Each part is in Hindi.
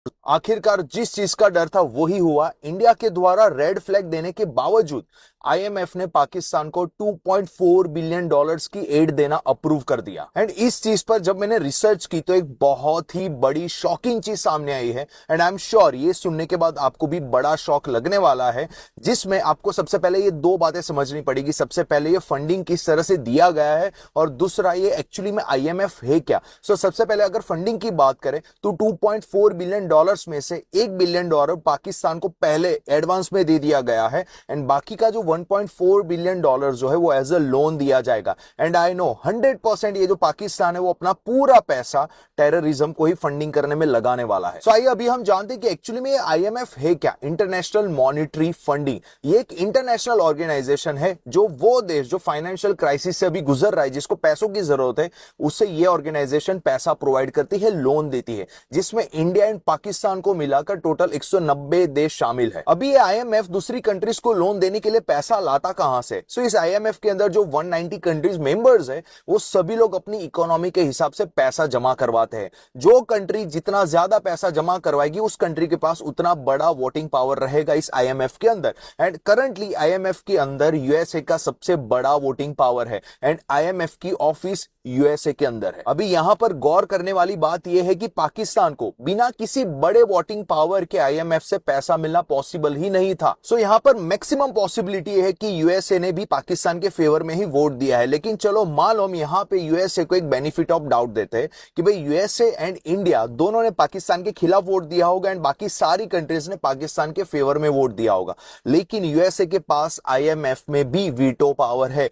आखिरकार जिस चीज का डर था वही हुआ। इंडिया के द्वारा रेड फ्लैग देने के बावजूद आईएमएफ ने पाकिस्तान को 2.4 बिलियन डॉलर्स की एड देना अप्रूव कर दिया। एंड इस चीज पर जब मैंने रिसर्च की तो एक बहुत ही बड़ी शॉकिंग चीज सामने आई है। एंड आई एम श्योर ये सुनने के बाद आपको भी बड़ा शॉक लगने वाला है, जिसमें आपको सबसे पहले ये दो बातें समझनी पड़ेगी। सबसे पहले ये फंडिंग किस तरह से दिया गया है, और दूसरा ये एक्चुअली में आईएमएफ है क्या। सबसे पहले अगर फंडिंग की बात करें तो 2.4 बिलियन डॉलर्स में से 1 बिलियन डॉलर पाकिस्तान को पहले एडवांस में दे दिया गया है, एंड बाकी का जो 1.4 बिलियन डॉलर जो है वो एज अ लोन दिया जाएगा। एंड आई नो 100% ये जो पाकिस्तान है वो अपना पूरा पैसा टेररिज्म को ही फंडिंग करने में लगाने वाला है। आइए अभी हम जानते हैं कि एक्चुअली में आईएमएफ है क्या। इंटरनेशनल मॉनिटरी फंडिंग, ये एक इंटरनेशनल ऑर्गेनाइजेशन है जो वो देश जो फाइनेंशियल क्राइसिस से अभी गुजर रहा है, जिसको पैसों की जरूरत है, उससे ये ऑर्गेनाइजेशन पैसा प्रोवाइड करती है, लोन देती है, जिसमें इंडिया एंड पाकिस्तान को मिलाकर टोटल 190 देश शामिल है। अभी ये आईएमएफ दूसरी कंट्रीज को लोन देने के लिए पैसा लाता कहां से? इस आईएमएफ के अंदर जो 190 कंट्रीज मेंबर्स है वो सभी लोग अपनी इकोनॉमी के हिसाब से पैसा जमा करवाते हैं। जो कंट्री जितना ज्यादा पैसा जमा करवाएगी उस कंट्री के पास उतना बड़ा वोटिंग पावर रहेगा इस आईएमएफ के अंदर। एंड करंटली आईएमएफ के अंदर यूएसए का सबसे बड़ा वोटिंग पावर है, एंड आईएमएफ की ऑफिस यूएसए के अंदर है। अभी यहां पर गौर करने वाली बात यह है कि पाकिस्तान को बिना किसी बड़े वोटिंग पावर के आईएमएफ से पैसा मिलना पॉसिबल ही नहीं था। यहां पर मैक्सिमम पॉसिबिलिटी है कि यूएसए ने भी पाकिस्तान के फेवर में ही वोट दिया है। लेकिन चलो मान लो हम यहां पे यूएसए को एक बेनिफिट ऑफ डाउट देते हैं कि भाई यूएसए एंड इंडिया दोनों ने पाकिस्तान के खिलाफ वोट दिया होगा एंड बाकी सारी कंट्रीज ने पाकिस्तान के फेवर में वोट दिया होगा, लेकिन यूएसए के पास आईएमएफ में भी वीटो पावर है।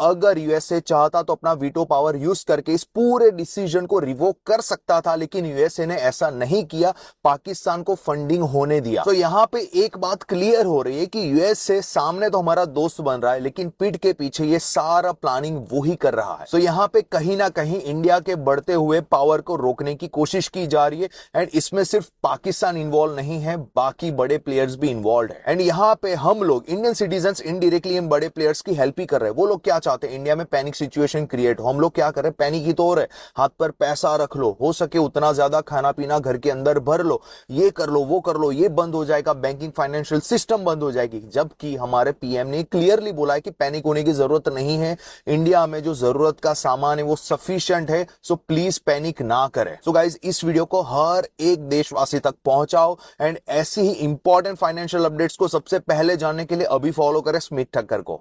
अगर यूएसए चाहता तो अपना वीटो पावर यूज करके इस पूरे डिसीजन को रिवोक कर सकता था, लेकिन यूएसए ने ऐसा नहीं किया, पाकिस्तान को फंडिंग होने दिया। यहां पे एक बात क्लियर हो रही है कि यूएसए सामने तो हमारा दोस्त बन रहा है, लेकिन पीठ के पीछे ये सारा प्लानिंग वो ही कर रहा है। यहां पे कहीं ना कहीं इंडिया के बढ़ते हुए पावर को रोकने की कोशिश की जा रही है, एंड इसमें सिर्फ पाकिस्तान इन्वॉल्व नहीं है, बाकी बड़े प्लेयर्स भी इन्वॉल्व है। एंड यहां पे हम लोग इंडियन सिटीजंस इनडायरेक्टली हम बड़े प्लेयर्स की हेल्प ही कर रहे हैं। वो लोग क्या चाहते हैं? इंडिया में पैनिक सिचुएशन क्रिएट हो। हम लोग क्या कर रहे हैं? पैनिक ही तो हो रहा है। हाथ पर पैसा रख लो, हो सके उतना ज्यादा खाना पीना घर के अंदर भर लो, ये कर लो वो कर लो, ये बंद हो जाएगा, बैंकिंग फाइनेंशियल सिस्टम बंद हो जाएगी। जबकि हमारे पीएम ने क्लियरली बोला है कि पैनिक होने की जरूरत नहीं है, इंडिया में जो जरूरत का सामान है वो सफिशिएंट है, सो प्लीज पैनिक ना करें। गाइस इस वीडियो को हर एक देशवासी तक पहुंचाओ, एंड ऐसी ही इंपॉर्टेंट फाइनेंशियल अपडेट्स को सबसे पहले जानने के लिए अभी फॉलो करें स्मिथ ठक्कर को।